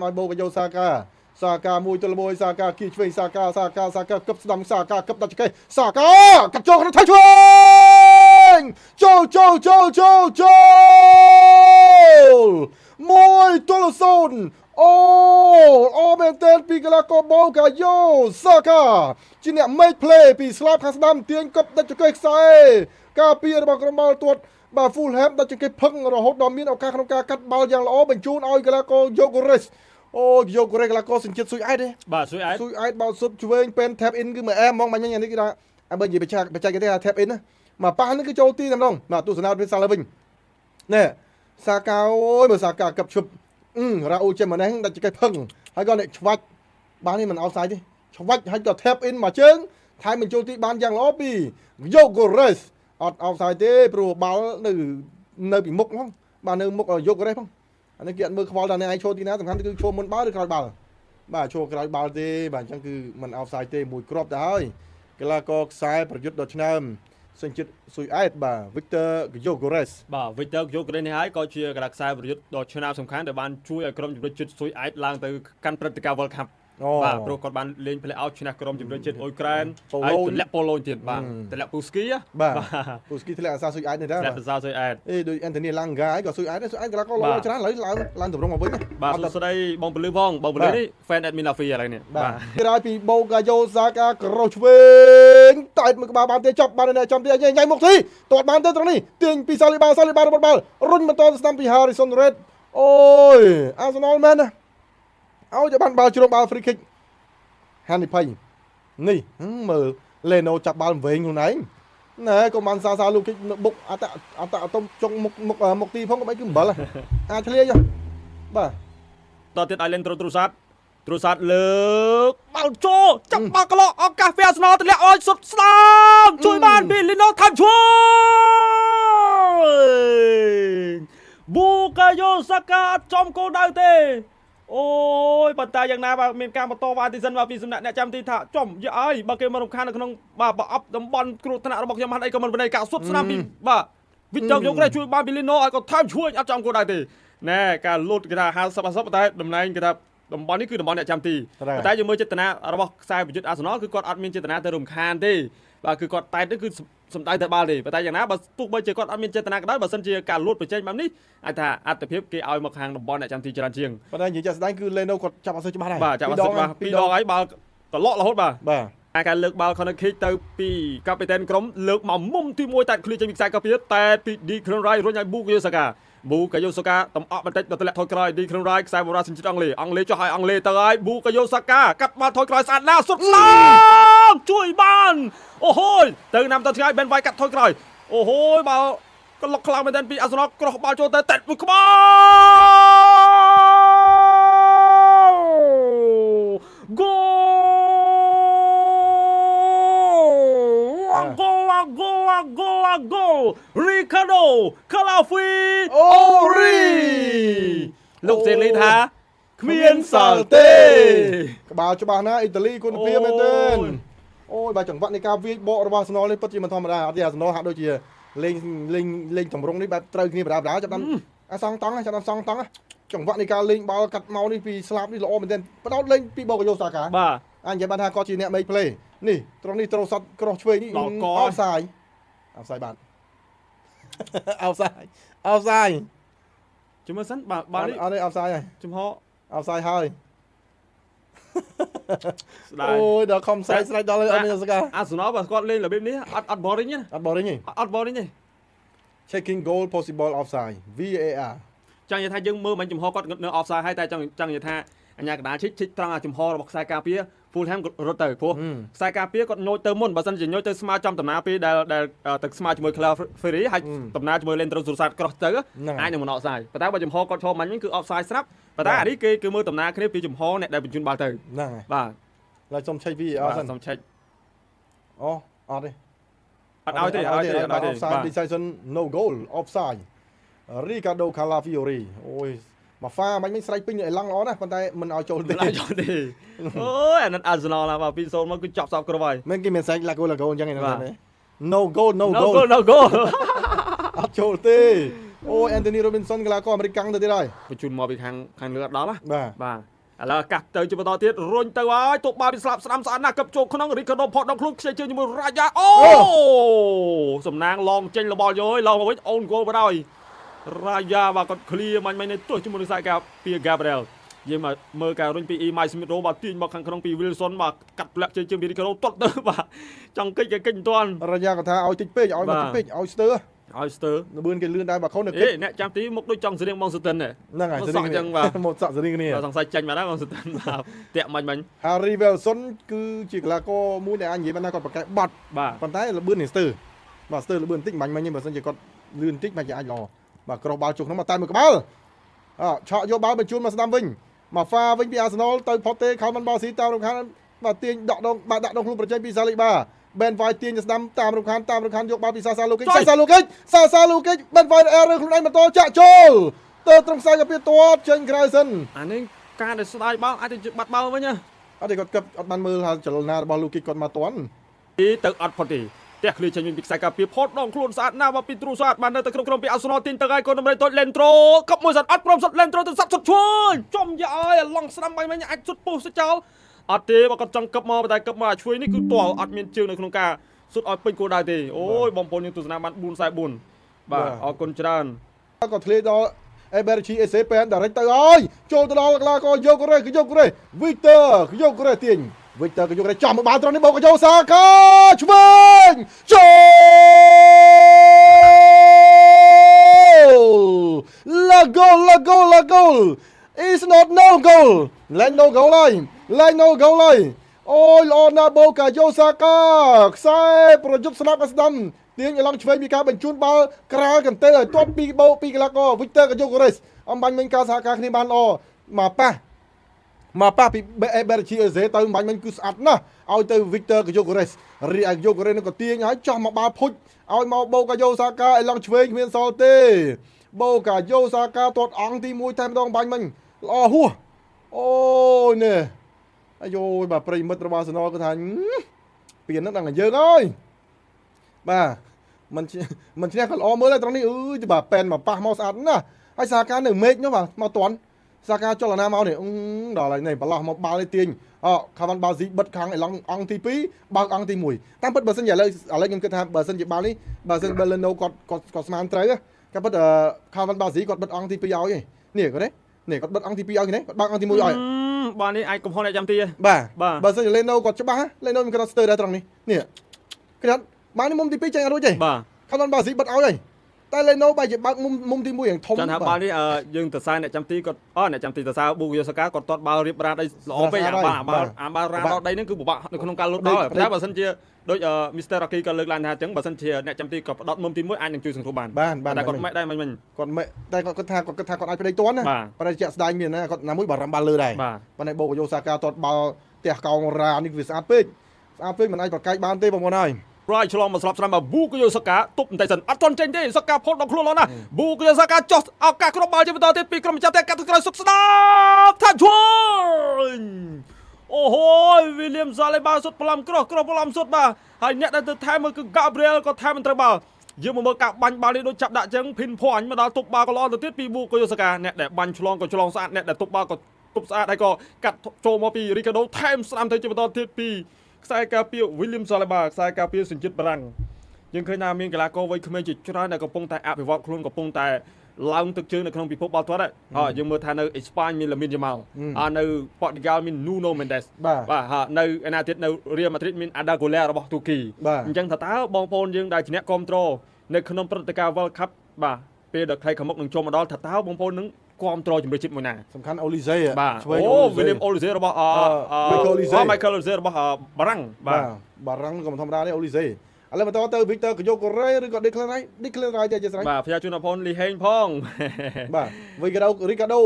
ឲ្យបូកយោសាកាមួយទល់មួយសាកាគីឆ្វេងសាកាកឹបស្ដាំសាកាកឹបដាច់ចកេសាកាកាត់ចូលក្នុងថៃឆ្វេងចូលមួយទល់0អូមែនតើពីកីឡាករបូកាយោសាកាជាអ្នក make play ពីស្លាបខាងស្ដាំទាញកឹបដាច់ចកេខ្សែការពាររបស់ក្រុមបាល់ទាត់បាទ Fulham ដាច់ចកេផឹងរហូតដល់មានឱកាសក្នុងការកាត់បាល់យ៉ាងល្អបញ្ជូនឲ្យកីឡាករGyökeresអូGyökeresកីឡាករសញ្ជាតិស៊ុយអែតទេបាទស៊ុយអែតបាល់សុទ្ធឆ្វេងពេន tap in គឺមើលអែមហ្មងបាញ់នេះគេថាបើនិយាយបច្ចេកទេសថា tap in ណាមកប៉ះនេះគឺចូលទីតែម្ដងបាទទស្សនាវិសាលវិញណែសាកាអូយមើលសាកាកឹបឈប់រ៉ាអ៊ូចេមម៉ាណេងដាច់ចកេផឹងហើយក៏អ្នកឆ្វាច់បាល់នេះមិនអោតសាយទេឆ្វាច់ហើយក៏ tap in មកជើងថែមបញ្ចូលទីបានយ៉ាងល្អពី Gyökeres អត់អោតសាយទេព្រោះបាល់នៅពីមុខហ្នឹងបាទនៅមុខGyökeresផងអានេះគេអត់មើលខ្វល់ថាអ្នកឯងឈរទីណាសំខាន់គឺឈរមុនបាល់ឬក្រោយបាល់បាទឈរក្រោយបាល់ទេបាទអញ្ចឹងគឺមិនអោតសាយទេមួយគ្រាប់ទៅហើយកីឡាករខ្សែប្រយុទ្ធដ៏ឆ្នើមសញ្ជាតិស៊ុយអែតបាទ Victor Gyökeres បាទ Victor Gyökeres នេះហើយក៏ជាកីឡាខ្សែប្រយុទ្ធដ៏ឆ្នើមសំខាន់ដែលបានជួយឲ្យក្រុមជម្រើសជាតិស៊ុយអែតឡើងទៅកាន់ព្រឹត្តិការណ៍ World Cup បាទព្រោះគាត់បានលេង play out ឈ្នះក្រុមជម្រើសជាតិអ៊ុយក្រែនហើយទម្លាក់ប៉ូឡូញទៀតបាទទម្លាក់ពូស្គីបាទពូស្គីធ្លាក់អាសាស៊ុយអែតនេះដែរទម្លាក់អាសាស៊ុយអែតដូច Anthony Langa ហើយក៏ស៊ុយអែតកីឡាករល្អច្រើនឥឡូវឡើងតម្រង់មកវិញបាទសួស្ដីបងពលឺផងបងពលឺនេះ fan admin Lafi ឥឡូវនេះបាទក្រោយពីបូកាយោសាកាក្រោះឆ្វេងតែមួយក្បាលបានទេចប់បានតែចំទីញ៉ៃមុខទីទាត់បានទេត្រង់នេះទាញពីសាលីបារបស់បាល់រុញបន្តទៅស្ដាំពី Harrison Red អូយ Arsenal មែនណាឲ្យតែបានបាល់ជ្រុំបាល់ free kick ហានិភ័យនេះមើលលេណូចាប់បាល់វែងខ្លួនឯងណែកុំបានសាលូគិចបុកអតអតុមចុងមុខទីផងក៏បីគឺអំបិលអាចឆ្លៀយបាទតទៀតឲ្យលេងទ្រូសាតលើកបាល់ចូលចាប់បាល់ក្លោឱកាសវាអាសនលទម្លាក់ឲ្យសុទ្ធស្ដាមជួយបានពីលីណូថៃជួយបូកាយោសាកាចំគោលដៅទេអូយប៉ុន្តែយ៉ាងណាបាទមានការបន្តវ៉ាទីសិនបាទពីសំណាក់អ្នកចាំទីថាចំយាយអើយបើគេមករំខាននៅក្នុងបាទប្រអប់តំបន់គ្រោះថ្នាក់របស់ខ្ញុំបានអីក៏មិនបណ្ដេញការសុទ្ធស្នាមពីបាទវិចយកជួយបានពីលីណូឲ្យក៏ថែមជួយអត់ចំគោលដៅទេណែការលូតគេថា50តែតំណែងគេថាតំបន់នេះគឺតំបន់អ្នកចាំទីតែយើងមើលចេតនារបស់ខ្សែប្រយុទ្ធអាសនលគឺគាត់អត់មានចេតនាទៅរំខានទេបាទគឺគាត់តែនេះគឺសំដៅតែបាល់ទេប៉ុន្តែយ៉ាងណាបើទោះបីជាគាត់អត់មានចេតនាក៏ដោយបើសិនជាការលូតប្រជែងបែបនេះអាចថាអត្តភាពគេឲ្យមកខាងតំបន់អ្នកចាំទីច្រើនជាងប៉ុន្តែនិយាយចាស់ស្ដែងគឺលេណូគាត់ចាប់អត់សូវច្បាស់ដែរបាទចាប់អត់សូវច្បាស់ពីរដងហើយបាល់កន្លក់រហូតបាទការលើកបាល់ corner kick ទៅពីកាពីតែនក្រុមលើកមកមុំទី1តែឃ្លីចេញពីខ្សែការពារតែពី Declan Rice រុញឲ្យប៊ូកាយោសាកាតំអក់បន្តិចដល់ទម្លាក់ថយក្រោយ Declan Rice ខ្សែបម្រើសញ្ជាតិអង់គ្លេសចុះឲ្យអង់គ្លេសទៅហើយប៊ូកាយោសាកាកាត់បាល់ថយក្រោយស្អាតណាស់សុទ្ធស្ដាមជួយបានអូហូយទៅណាំទៅថ្ងៃ Ben White កាត់ថយក្រោយអូហូយបាល់ក្លុកខ្លាំងមែនទែនពីអាសនលក្រោះបាល់ចូលទៅតែមួយក្បាលហ្គោRicardo Calafi អូរីលោកសេលីថាគ្មានសល់ទេ ក្បាលច្បាស់ណាអ៊ីតាលីគុណភាពមែនទេអូយបាទចង្វាក់នៃការវាយបករបស់អាសនលនេះពិតជាមិនធម្មតាអត់ទេអាសនលហាក់ដូចជាលេងតម្រង់នេះបែបត្រូវគ្នាបណ្ដាចាប់ដល់សងតង់ចាប់ដល់សងតង់ចង្វាក់នៃការលេងបាល់កាត់មកនេះពីស្លាប់នេះល្អមែនទេបដោតលេងពីបូកាយោសាកាបាទអញនិយាយបានថាគាត់ជាអ្នក make play នេះត្រង់នេះត្រូសតក្រោះឆ្វេងនេះអោតសាយបាទអោតសាយជំរឿសិនបាទនេះអត់ទេអោតសាយហើយជំហរអោតសាយហើយស្ដាយអូយដល់ខំស្រែកដល់អត់មានសកាអាសនលបើគាត់លេងរបៀបនេះអត់ boring ទេអត់ boring ទេ checking goal possible offside VAR ចង់និយាយថាយើងមើលមិនចំហគាត់នៅ offside ហើយតែចង់និយាយថាអញ្ញាកណ្ដាលឈិចត្រង់អាចំហរបស់ខ្សែការពារ Fulham គាត់រត់ទៅព្រោះខ្សែការពារគាត់ញយទៅមុនបើសិនជាញយទៅស្មើចំដំណើរពេលដែលទៅស្មើជាមួយ Claire Ferry ហើយដំណើរជាមួយ Lendro Trossard ក្រោះទៅអាចនឹងមិន offside ប៉ុន្តែបើចំហគាត់ឈរមាញ់វិញគឺ offside ស្រាប់ប៉ុន្តែអានេះគេមើលដំណើរគ្នាពីចំហអ្នកដែលបញ្ជូនបាល់ទៅហ្នឹងហើយបាទឡើយសុំឆែក VAR សិនសុំឆែកអូអត់ទេអត់ឲ្យទេ offside decision no goal offside Ricardo Calafiori អូយមកហ្វាមិនស្រែកពេញឲ្យឡង់ល្អណាស់ប៉ុន្តែមិនឲ្យចូលទេអូយអានោះអាសនលណាបាទ 2-0 មកគឺចប់សពគ្រប់ហើយមិនគេមានស្រែកឡាកូអញ្ចឹងឯង បាទ no goal អត់ចូលទេ អូយ Anthony Robinson កីឡាករអាមេរិកកាំងទៅទៀតហើយ បញ្ជូនមកពីខាងលើដល់ណា បាទ បាទឥឡូវកាស់ទៅជាបន្តទៀតរុញទៅហើយទុកបាល់ពីស្លាប់ស្ដាំស្អាតណាស់កឹបចូលក្នុងរីកាដូផតដល់ខ្លួនខ្ជិលជើងជាមួយរ៉ាយ៉ាអូសំណាងឡងចេញលបល់យយឡងមកវិញអូនគោលបណ្ដោយរ៉ាយ៉ាបាទគាត់ឃ្លៀមាញ់នេះទោះជាមួយនឹងខ្សែការពី Gabriel យើងមកមើលការរុញពី Mike Smith Rowe បាទទាញមកខាងក្នុងពី Wilson បាទកាត់ផ្លាក់ជើងពីរីកាដូទាត់ទៅបាទចង់កិច្ចមិនទាន់ រយ៉ាគាត់ថាឲ្យតិចពេកឲ្យមកតិចពេកឲ្យស្ទើ ឲ្យស្ទើ នបឿនគេលឿនដែរបើខុសនៅ អេអ្នកចាំទីមុខដូចចង់សរៀងបងសុទិន ហ្នឹងហើយ សក់ចឹងបាទ មកសក់សេរីគ្នា សង្ស័យចាញ់មកដែរបងសុទិនបាទតាក់មាញ់ Harry Wilson គឺជាកីឡាករមួយដែលអាចនិយាយបានថាគាត់ប្រកែកបាត់ បាទ ប៉ុន្តែលបឿននេះស្ទើបាទស្ទើលបឿនបន្តិចបាញ់បើសិនជាគាត់លឿនបន្តិចមិនអាចល្អបាទក្រោះបាល់ជុះក្នុងមកតែមួយក្បាលឆក់យកបាល់បញ្ជូនមកស្ដាំវិញមកហ្វាវិញពី Arsenal ទៅផុតទេខោមិនបាល់ស៊ីតាមរំខានបាទទាញដកដងបាទដាក់ដងខ្លួនប្រជែងពី Saliba បែនវាយទាញទៅស្ដាំតាមរំខានយកបាល់ពី Sasa Lukic Sasa Lukic បែនវាយអែរខ្លួនឯងបន្តចាក់ចូលទៅត្រង់ខ្សែកាពីទាត់ចេញក្រៅសិន អានេះការដែលស្ដាយបាល់អាចទៅបាត់បាល់វិញណា អត់ទេគាត់គិតអត់បានមើលថាចលនារបស់ Lukic គាត់មកតាន់ ទៅអត់ផុតទេតែឃ្លីចេញវិញពីខ្សែការពីផតដងខ្លួនស្អាតណាស់មកពីទ្រូស្អាតបាននៅតែក្នុងក្រុមពី Arsenal ទាញទៅហើយកូនដំណេតូច Lentro កប់មួយសិនអត់ព្រមសុត Lentro ទៅសាប់សុតជួយចំយ៉ាអើយឡងស្ដាំបាញ់វិញអាចសុតពុះសុតចោលអត់ទេបើគាត់ចង់កប់មកតែកប់មកជួយនេះគឺទាល់អត់មានជើងនៅក្នុងការសុតឲ្យពេញគោលដៅទេអូយបងប្អូនយើងទស្សនាបាន444បាទអរគុណច្រើន ក៏ធ្លាយដល់ Eberchi AC Pen direct ទៅហើយចូលទៅដល់កីឡាករយកកូរ៉េ Victor យកកូរ៉េទាញ Victor ក៏យករ៉េចំមកបានត្រង់នេះបោកកយោសាកាឆ្វេងចូល La goal is not no goal លែង no goal ហើយអូយល្អណាស់បូកាយ៉ូសាកាខ្សែប្រយុទ្ធស្នាប់ឲ្យស្ដាំទាញឲ្យឡើងឆ្វេងពីការបញ្ជូនបាល់ក្រៅកន្ទេលឲ្យទាត់ពីបោពីកីឡាករ Victor កញ្ជុកូរ៉េសអំបញ្ញមិញការសហការគ្នាបានល្អមកប៉ះពី Eberchi Eze ទៅអំបញ្ញមិញគឺស្អាតណាស់ឲ្យទៅ Victor កញ្ជុកូរ៉េសរីឯកញ្ជុកូរ៉េសនឹងក៏ទាញឲ្យចោះមកបាល់ភុចឲ្យមកបូកាយ៉ូសាកាឲ្យឡើងឆ្វេងគ្មានសល់ទេបូកាយ៉ូសាកាទាត់អង្គទី1តែម្ដងអំបញ្ញមិញល្អហួសអូយនេះអាយយបាទប្រិមិត្តរបស់ Arsenal គាត់ថាពៀនហ្នឹងដល់យើងហើយបាទមិនឈ្នះក៏ល្អមើលដែរត្រង់នេះបាទប៉ែនមកប៉ះមកស្អាតណាស់ហើយសាការនៅមេឃនោះបាទមកតន់សាការចលនាមកនេះដល់ហើយនេះប្រឡោះមកបាល់នេះទាញខាងបានបាល់ស៊ីបិទខាងឯឡងអង្គទី2បើកអង្គទី1តាមពិតបើសិនជាឥឡូវខ្ញុំគិតថាបើសិនជាបាល់នេះបើសិន Belleno គាត់ស្មានត្រូវក៏ពិតខាងបានបាល់ស៊ីគាត់បិទអង្គទី2ឲ្យនេះគាត់នេះគាត់បិទអង្គទី2ឲ្យនេះគាត់បើកអង្គទី1ឲ្យបាទនេះអាចកំហុសអ្នកចាំទីបាទបើសិនជា Leno គាត់ច្បាស់ Leno មិនគាត់ស្ទើរដែរត្រង់នេះគាត់បានមុំទី2ចេញអត់រួចទេបាទខាងបានបាល់ស៊ីបិទឲ្យហើយតែ Leno បែរជាបើកមុំទី1យ៉ាងធំចាំថាបាល់នេះយើងទៅសារអ្នកចាំទីគាត់អ្នកចាំទីទៅសារប៊ូយោសកាគាត់ទាត់បាល់រៀបរ៉ាដីល្អពេកអាបាល់រ៉ាដល់ដីហ្នឹងគឺពិបាកនៅក្នុងការលុតដល់តែបើសិនជាដូច Mr. Rocky ក៏លើកឡើងថាអញ្ចឹងបើសិនជាអ្នកចាំទីគាត់ផ្ដោតមុំទី1អាចនឹងជួយសង្គ្រោះបានតែគាត់មិនដែរមិញគាត់មិនតែគាត់គិតថាគាត់អាចប្តីទាន់ណាប៉ុន្តែជាក់ស្ដែងមានណាគាត់ណាមួយបារម្ភបាល់លើដែរប៉ុន្តែបូកយោសាកាទាត់បាល់ផ្ទះកោងរ៉ានេះវាស្អាតពេកមិនអាចប្រកែកបានទេបងប្អូនហើយរយឆ្លងមកស្លាប់ស្រាំមកប៊ូកយោសកាទប់បន្តិចសិនអត់ទាន់ចេញទេសកាផុតដល់ខ្លួនណាប៊ូកយោសកាចោះឱកាសគ្រាប់បាល់ជាបន្តទៀតពីក្រុមម្ចាស់តែកាត់ទៅក្រោយសុកស្ដាប់ថាជួយអូហូយ William Saliba សុតប្លំក្រោះប្លំសុតបាទហើយអ្នកដែលទៅថែមមើលគឺ Gabriel ក៏ថែមមិនត្រូវបាល់យើងមកមើលការបាញ់បាល់នេះដូចចាប់ដាក់ចឹងភិនភ័ញមកដល់ទប់បាល់ក៏ល្អទៅទៀតពីប៊ូកយោសកាអ្នកដែលបាញ់ឆ្លងក៏ឆ្លងស្អាតអ្នកដែលទប់បាល់ក៏ទប់ស្អាតហើយក៏កាត់ចូលមកពី Ricardo ថែមស្ដាំទៅជាបន្តទៀតពីខ្សែការពារ William Saliba ខ្សែការពារសញ្ជាតិបារាំងយើងឃើញថាមានកីឡាករវ័យក្មេងជាច្រើនដែលកំពុងតែអភិវឌ្ឍខ្លួនកំពុងតែឡើងទឹកជើងនៅក្នុងពិភពបាល់ទាត់ហើយយើងមើលថានៅអេស្ប៉ាញមាន Lamine Yamal នៅប៉ូទុយហ្គាល់មាន Nuno Mendes បាទនៅឯណាទៀតនៅ Real Madrid មាន Arda Güler របស់ទូគីអញ្ចឹងថាតើបងប្អូនយើងដែលជាអ្នកគ្រប់គ្រងនៅក្នុងព្រឹត្តិការណ៍ World Cup បាទពេលដល់ថ្ងៃខាងមុខនឹងចូលមកដល់ថាតើបងប្អូននឹងគ្រប់គ្រងជំរឿជាតិមួយណាសំខាន់ Olise អូ William Olise របស់ Michael Olise របស់បារាំងបារាំងក៏មិនធម្មតាទេ Olise ឥឡូវបន្តទៅ Victor កញ្ជុកកូរ៉េឬក៏ Declan Rice ទេជាស្រេចបាទផ្សាយជូនបងប្អូនលីហេងផងបាទ Ricardo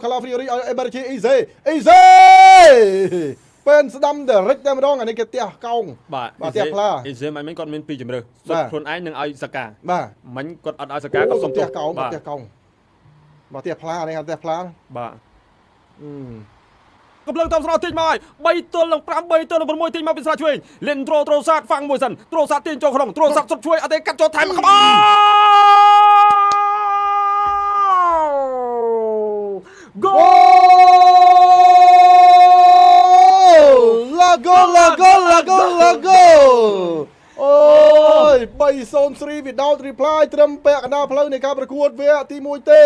Calafiori ឲ្យ Eberchi Eze ពេលស្ដាំ direct តែម្ដងអានេះគេផ្ទះកោងបាទផ្ទះផ្លា Eze មិនគាត់មាន2ជម្រើសសុទ្ធខ្លួនឯងនឹងឲ្យសកាបាទមិញគាត់អត់ឲ្យសកាគាត់សុំផ្ទះកោងបាទផ្ទះផ្លានេះផ្ទះផ្លាបាទកំឡុងតាមស្រោទាញមកហើយ3ទល់នឹង5 3ទល់នឹង6ទាញមកពីស្រោឆ្វេងលេនត្រូសាតហ្វាំងមួយសិនត្រូសាតទាញចូលក្នុងត្រូសាតសុតជួយអត់ទេកាត់ចូលថែមក្បាល ឡាហ្គោអូយ3-0 without reply ត្រឹមពាក់កណ្ដាលផ្លូវនៃការប្រកួតវគ្គទី1ទេ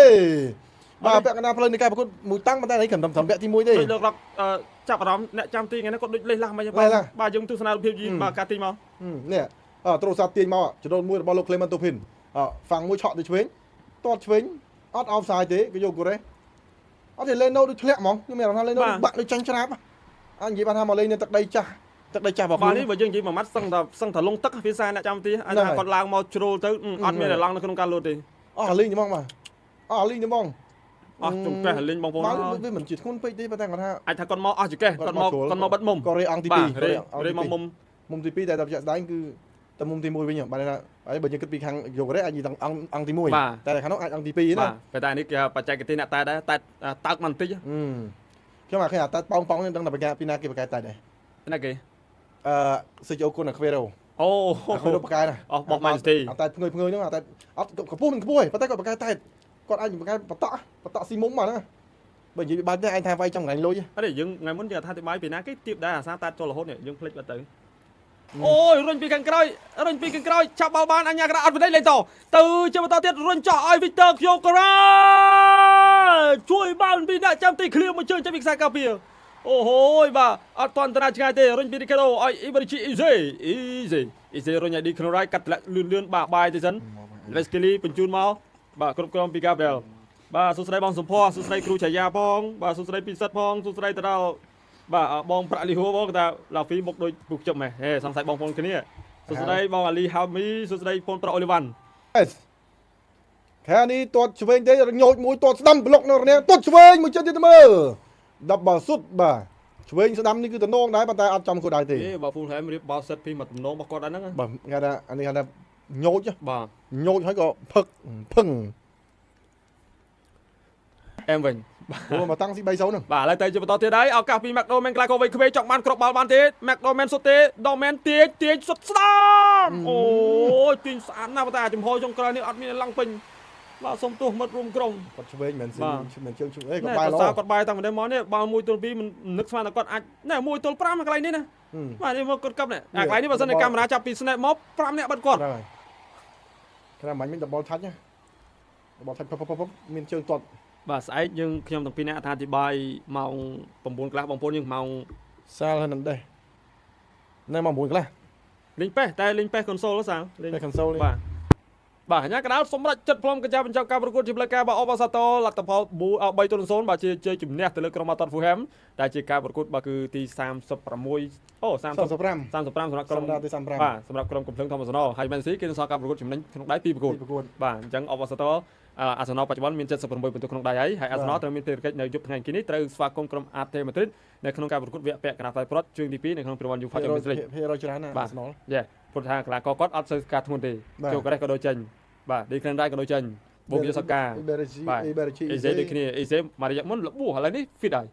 បាទពាក់កណ្ដាលផ្លូវនៃការប្រកួតមួយតាំងប៉ុន្តែនេះត្រឹមវគ្គទី1ទេ ដូចលោកចាប់អារម្មណ៍អ្នកចាំទីថ្ងៃនេះគាត់ដូចលេះឡាស់មិនបាទយើងទស្សនារូបភាពយីបាទការទីមក នេះទូរស័ព្ទទាញមកចដូនមួយរបស់លោក Clement Topin ហ្វាំងមួយឆក់ទៅឆ្វេងទាត់ឆ្វេងអត់ offside ទេគេយកកូរ៉េអត់ទេលេងនៅដូចធ្លាក់ហ្មងខ្ញុំមានអារម្មណ៍ថាលេងនៅបាក់ដូចចាញ់ច្រាបអញនិយាយបានថាមកលេងនៅទឹកដីចាស់របស់ បាទ ខ្លួន នេះបើយើងនិយាយមួយម៉ាត់សឹងថាលងទឹកភាសាអ្នកចាំទីអាចថាគាត់ឡើងមកជ្រុលទៅអត់មានតែឡើងនៅក្នុងការលូតទេ អស់លេងទេហ្មងបាទអស់លេងទេហ្មង អស់ចំកេះលេងបងប្អូន វាមិនជាធ្ងន់ពេកទេប៉ុន្តែគាត់ថា អាចថាគាត់មកអស់ចកេះគាត់មកបិទមុំ កូរ៉េអង្គទី បាទ 2 រេមកមុំ ទី2តែដល់ជាក់ស្ដែងគឺតែមុំទី1វិញបាទថាហើយបើយើងគិតពីខាងយកកូរ៉េអាចនិយាយថាអង្គទី1តែខាងនោះអាចអង្គទី2ណា បាទតែនេះគេបច្ចេកទេសអ្នកតែដែរតែតើកមិនបន្តិច ខ្ញុំអាឃើញតែប៉ងនេះដឹងតែបកាពីណាគេបកាតែដែរ ណាគេ សិជអូគុណអាខ្វេរ៉ូ អូ ខ្វេរ៉ូបកាណា អស់បោះម៉ានស៊ីទី តែភ្ងើហ្នឹងតែអត់កម្ពស់មិនខ្ពស់ទេប៉ុន្តែគាត់បកាតែគាត់អាចបកាបតក់ស៊ីមុំមកហ្នឹងបើនិយាយបាច់ទេឯងថាវាយចំកន្លែងលុយ អត់ទេយើងថ្ងៃមុនយើងអត្ថាធិប្បាយពីណាគេទៀបដែរអាសាតែចូលរហូតនេះយើងភ្លេចបាត់ទៅអូយរុញពីខាងក្រោយចាប់បាល់បានអញ្ញាក្រាអត់វិន័យលេងតទៅជាបន្តទៀតរុញចោះឲ្យវីកទ័រខ្យូការ៉ាជួយបានពីអ្នកចាំទីឃ្លៀមមួយជើងចេញពីខ្សែការពារអូហូយបាទអត់តន់តាឆ្ងាយទេរុញពីរីកាដូឲ្យអ៊ីបារីជីអ៊ីសេរុញឲ្យឌីក្នូរ៉ៃកាត់លឿនបាទបាយទៅសិនលេសគីលីបញ្ជូនមកបាទគ្រប់គ្រងពីកាប្រែលបាទសួស្ដីបងសុភ័ក្រសួស្ដីគ្រូឆាយាផងបាទសួស្ដីពិសិដ្ឋផងសួស្ដីទៅដល់បាទបងប្រាក់លីហូបងថាឡាហ្វីមកដូចពុកជុំហេសង្ស័យបងប្អូនគ្នាសួស្ដីបងអាលីហៅមីសួស្ដីបងប្រុសអូលីវ៉ាន់ ខាងនេះទាត់ឆ្វេងទេញោចមួយទាត់ស្ដាំប្លុកនៅរាទាត់ឆ្វេងមួយចិត្តទៀតមើល10សុតបាទឆ្វេងស្ដាំនេះគឺតំណងដែរប៉ុន្តែអត់ចំគោលដៅទេ បើហ្វូលហែមរៀបបាល់សិតពីមកតំណងរបស់គាត់ហ្នឹង បាទគេថាអានេះគេថាញោច បាទ ញោចហើយក៏ផឹង អែមវិញ ព្រោះមកតាំងស៊ី3-0ហ្នឹង បាទឥឡូវទៅជាបន្តទៀតហើយឱកាសពី McDormand ក្លាយក៏វៃក្វេចង់បានគ្រាប់បាល់បានទេ McDormand សុទ្ធទេ Dormand ទាញសុទ្ធស្ដាមអូយទាញស្អាតណាស់ប៉ុន្តែចំហចុងក្រោយនេះអត់មានឡើងពេញបាទសុំទោសមិត្តរួមក្រុម គាត់ឆ្វេងមិនស៊ីមិនជើងឆ្វេងគាត់ បែ បាយ រ ល្អ គាត់បាយតាំងពីមកនេះបាល់1ទល់2មិននឹកស្មានតែគាត់អាចណែ1ទល់5កន្លែងនេះណាបាទនេះមកគាត់កັບនេះកន្លែងនេះបើសិនតែកាមេរ៉ាចាប់ពី snap មក5នាក់បាត់គាត់ ហើយគេថាមិនមានដបលថាច់ណាដបលថាច់ផុបមានជើងទាត់ បាទស្អែកយើងខ្ញុំទាំងពីរនាក់អត្ថាធិប្បាយម៉ោង9កន្លះបងប្អូនយើងម៉ោង សាលហើយនឹងដែរនៅមក9កន្លះ លេងប៉េះតែលេងប៉េះកុនសូលសាលេង តែ console បាទបាទអញ្ញាកណ្ដាលសម្រាប់ចិត្តផ្លុំកញ្ចៅបញ្ចប់ការប្រកួតជាផ្លូវការរបស់អបអសាតលទ្ធផល3-0បាទជាជ័យជំនះទៅលើក្រុមបាល់ទាត់ Fulham ដែលជាការប្រកួតបាទគឺទី36អូ30 35 សម្រាប់ក្រុម ទី35 បាទសម្រាប់ក្រុមកំភ្លើងធម្មសនលហើយ Man City គេនឹងសល់ការប្រកួតចំណេញក្នុងដៃ2ប្រកួតបាទអញ្ចឹងអបអសាតលអាសនលបច្ចុប្បន្នមាន76ពិន្ទុក្នុងដៃហើយអាសនលត្រូវមានភារកិច្ចនៅយប់ថ្ងៃគីនេះត្រូវស្វាគមន៍ក្រុម AT Madrid នៅក្នុងការប្រកួតវគ្គពាក់កណ្ដាលផ្លូវប្រត់ជើងទី2នៅក្នុងប្រព័ន្ធ UEFA Champions League ភាគរយច្រើនណាអាសនល យេព្រោះថាកីឡាករគាត់អត់សូវការធ្ងន់ទេចូលកូរ៉េក៏ដូចចេញបាទឌីក្រានរ៉ៃក៏ដូចចេញបូកយសកា អ៊ីបេរជី អ៊ីសេដូចគ្នាអ៊ីសេមួយរយៈមុនលបួសឥឡូវនេះ fit ហើយ